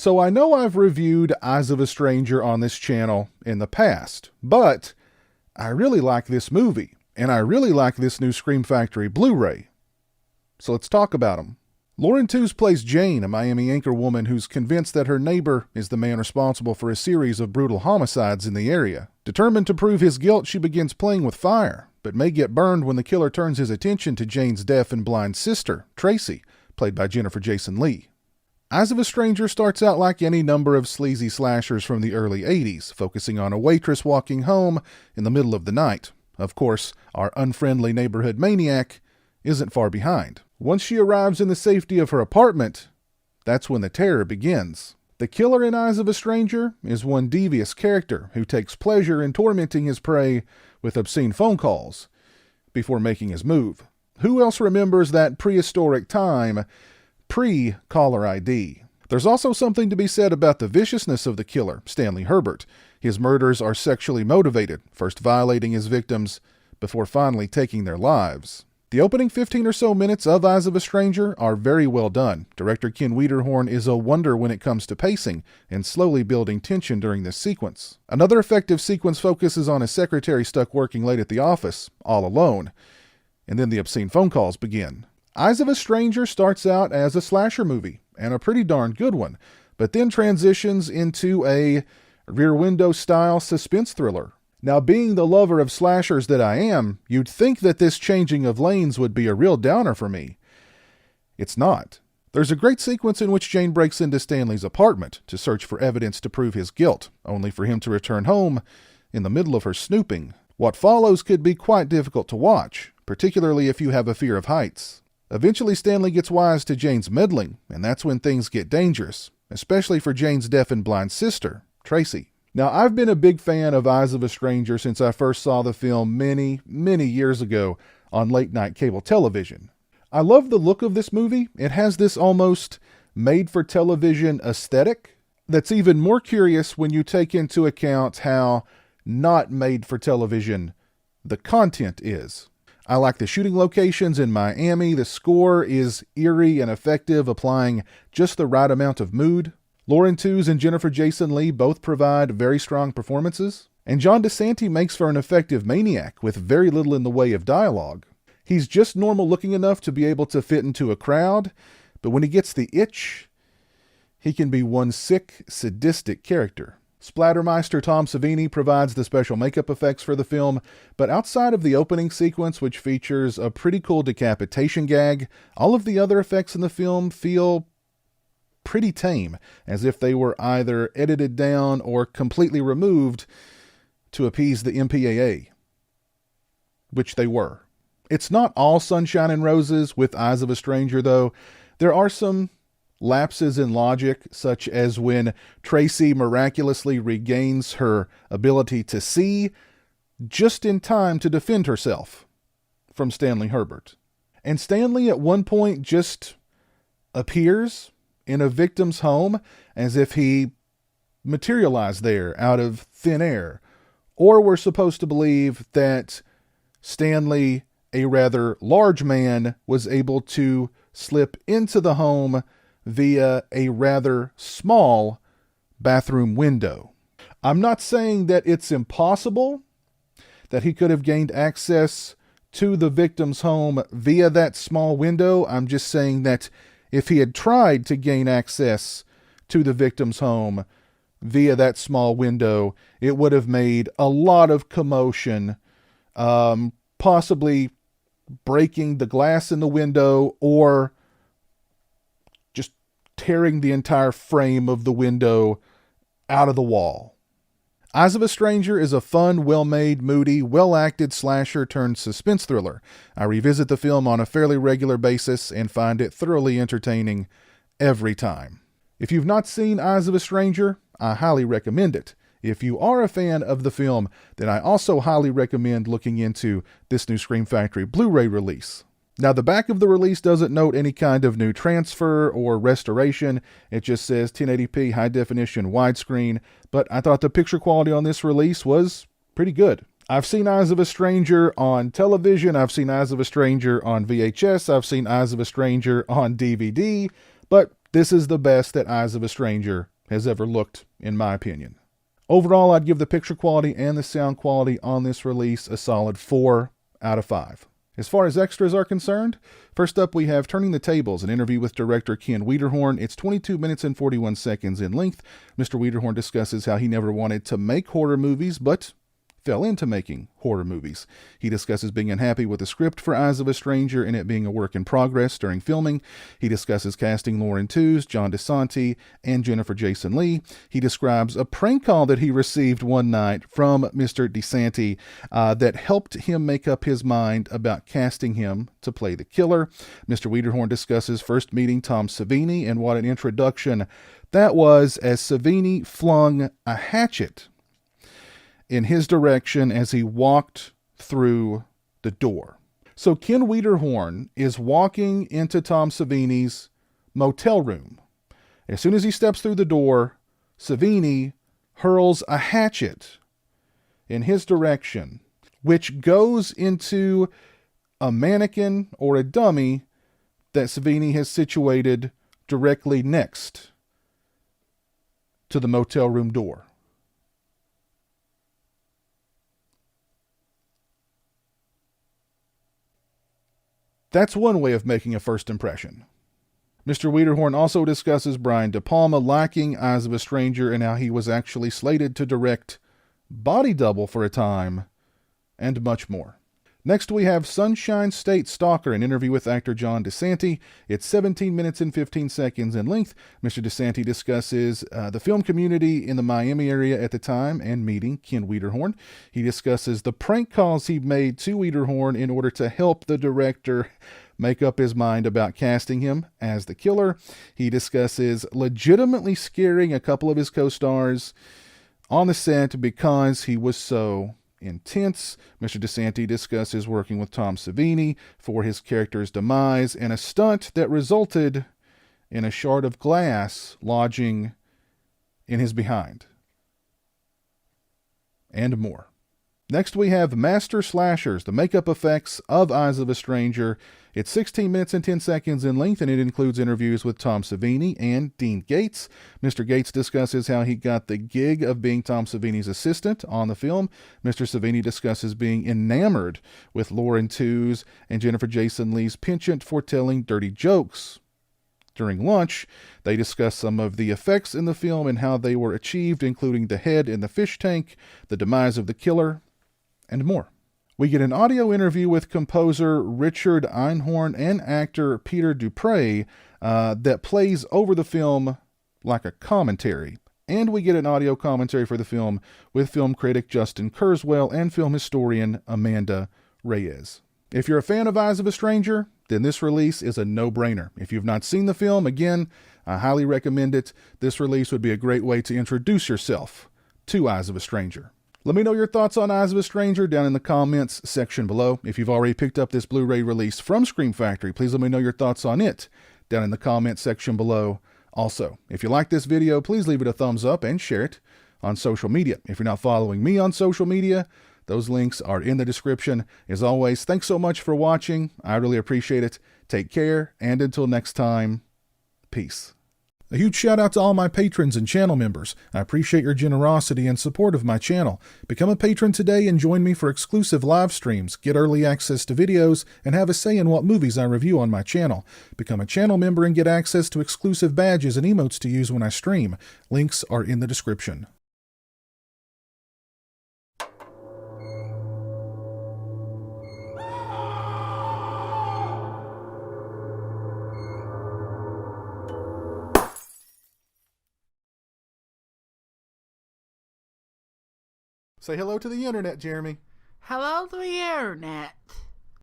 So I know I've reviewed Eyes of a Stranger on this channel in the past, but I really like this movie, and I really like this new Scream Factory Blu-ray. So let's talk about them. Lauren Toos plays Jane, a Miami anchorwoman who's convinced that her neighbor is the man responsible for a series of brutal homicides in the area. Determined to prove his guilt, she begins playing with fire, but may get burned when the killer turns his attention to Jane's deaf and blind sister, Tracy, played by Jennifer Jason Leigh. Eyes of a Stranger starts out like any number of sleazy slashers from the early 80s, focusing on a waitress walking home in the middle of the night. Of course, our unfriendly neighborhood maniac isn't far behind. Once she arrives in the safety of her apartment, that's when the terror begins. The killer in Eyes of a Stranger is one devious character who takes pleasure in tormenting his prey with obscene phone calls before making his move. Who else remembers that prehistoric time pre-caller ID? There's also something to be said about the viciousness of the killer, Stanley Herbert. His murders are sexually motivated, first violating his victims before finally taking their lives. The opening 15 or so minutes of Eyes of a Stranger are very well done. Director Ken Wiederhorn is a wonder when it comes to pacing and slowly building tension during this sequence. Another effective sequence focuses on a secretary stuck working late at the office, all alone. And then the obscene phone calls begin. Eyes of a Stranger starts out as a slasher movie, and a pretty darn good one, but then transitions into a Rear Window style suspense thriller. Now, being the lover of slashers that I am, you'd think that this changing of lanes would be a real downer for me. It's not. There's a great sequence in which Jane breaks into Stanley's apartment to search for evidence to prove his guilt, only for him to return home in the middle of her snooping. What follows could be quite difficult to watch, particularly if you have a fear of heights. Eventually, Stanley gets wise to Jane's meddling, and that's when things get dangerous, especially for Jane's deaf and blind sister, Tracy. Now, I've been a big fan of Eyes of a Stranger since I first saw the film many, many years ago on late-night cable television. I love the look of this movie. It has this almost made-for-television aesthetic that's even more curious when you take into account how not made-for-television the content is. I like the shooting locations in Miami. The score is eerie and effective, applying just the right amount of mood. Lauren Toos and Jennifer Jason Leigh both provide very strong performances. And John DeSanti makes for an effective maniac with very little in the way of dialogue. He's just normal looking enough to be able to fit into a crowd, but when he gets the itch, he can be one sick, sadistic character. Splattermeister Tom Savini provides the special makeup effects for the film, but outside of the opening sequence, which features a pretty cool decapitation gag, all of the other effects in the film feel pretty tame, as if they were either edited down or completely removed to appease the MPAA, which they were. It's not all sunshine and roses with Eyes of a Stranger, though. There are some lapses in logic, such as when Tracy miraculously regains her ability to see just in time to defend herself from Stanley Herbert. And Stanley at one point just appears in a victim's home as if he materialized there out of thin air. Or we're supposed to believe that Stanley, a rather large man, was able to slip into the home via a rather small bathroom window. I'm not saying that it's impossible that he could have gained access to the victim's home via that small window. I'm just saying that if he had tried to gain access to the victim's home via that small window, it would have made a lot of commotion, possibly breaking the glass in the window or tearing the entire frame of the window out of the wall. Eyes of a Stranger is a fun, well-made, moody, well-acted slasher turned suspense thriller. I revisit the film on a fairly regular basis and find it thoroughly entertaining every time. If you've not seen Eyes of a Stranger, I highly recommend it. If you are a fan of the film, then I also highly recommend looking into this new Scream Factory Blu-ray release. Now, the back of the release doesn't note any kind of new transfer or restoration. It just says 1080p high definition widescreen, but I thought the picture quality on this release was pretty good. I've seen Eyes of a Stranger on television. I've seen Eyes of a Stranger on VHS. I've seen Eyes of a Stranger on DVD, but this is the best that Eyes of a Stranger has ever looked, in my opinion. Overall, I'd give the picture quality and the sound quality on this release a solid 4 out of 5. As far as extras are concerned, first up we have Turning the Tables, an interview with director Ken Wiederhorn. It's 22 minutes and 41 seconds in length. Mr. Wiederhorn discusses how he never wanted to make horror movies, but fell into making horror movies. He discusses being unhappy with the script for Eyes of a Stranger and it being a work in progress during filming. He discusses casting Lauren Tewes, John DeSanti, and Jennifer Jason Leigh. He describes a prank call that he received one night from Mr. DeSanti that helped him make up his mind about casting him to play the killer. Mr. Wiederhorn discusses first meeting Tom Savini and what an introduction that was, as Savini flung a hatchet in his direction as he walked through the door. So Ken Wiederhorn is walking into Tom Savini's motel room. As soon as he steps through the door, Savini hurls a hatchet in his direction, which goes into a mannequin or a dummy that Savini has situated directly next to the motel room door. That's one way of making a first impression. Mr. Wiederhorn also discusses Brian De Palma lacking Eyes of a Stranger and how he was actually slated to direct Body Double for a time, and much more. Next we have Sunshine State Stalker, an interview with actor John DeSanti. It's 17 minutes and 15 seconds in length. Mr. DeSanti discusses the film community in the Miami area at the time and meeting Ken Wiederhorn. He discusses the prank calls he made to Wiederhorn in order to help the director make up his mind about casting him as the killer. He discusses legitimately scaring a couple of his co-stars on the set because he was so intense. Mr. DeSanti discusses working with Tom Savini for his character's demise and a stunt that resulted in a shard of glass lodging in his behind. And more. Next we have Master Slashers, the makeup effects of Eyes of a Stranger. It's 16 minutes and 10 seconds in length, and it includes interviews with Tom Savini and Dean Gates. Mr. Gates discusses how he got the gig of being Tom Savini's assistant on the film. Mr. Savini discusses being enamored with Lauren Tewes and Jennifer Jason Leigh's penchant for telling dirty jokes. During lunch, they discuss some of the effects in the film and how they were achieved, including the head in the fish tank, the demise of the killer, and more. We get an audio interview with composer Richard Einhorn and actor Peter Dupre that plays over the film like a commentary. And we get an audio commentary for the film with film critic Justin Kurzweil and film historian Amanda Reyes. If you're a fan of Eyes of a Stranger, then this release is a no-brainer. If you've not seen the film, again, I highly recommend it. This release would be a great way to introduce yourself to Eyes of a Stranger. Let me know your thoughts on Eyes of a Stranger down in the comments section below. If you've already picked up this Blu-ray release from Scream Factory, please let me know your thoughts on it down in the comments section below. Also, if you like this video, please leave it a thumbs up and share it on social media. If you're not following me on social media, those links are in the description. As always, thanks so much for watching. I really appreciate it. Take care, and until next time, peace. A huge shout out to all my patrons and channel members. I appreciate your generosity and support of my channel. Become a patron today and join me for exclusive live streams, get early access to videos, and have a say in what movies I review on my channel. Become a channel member and get access to exclusive badges and emotes to use when I stream. Links are in the description. Say hello to the internet, Jeremy. Hello to the internet.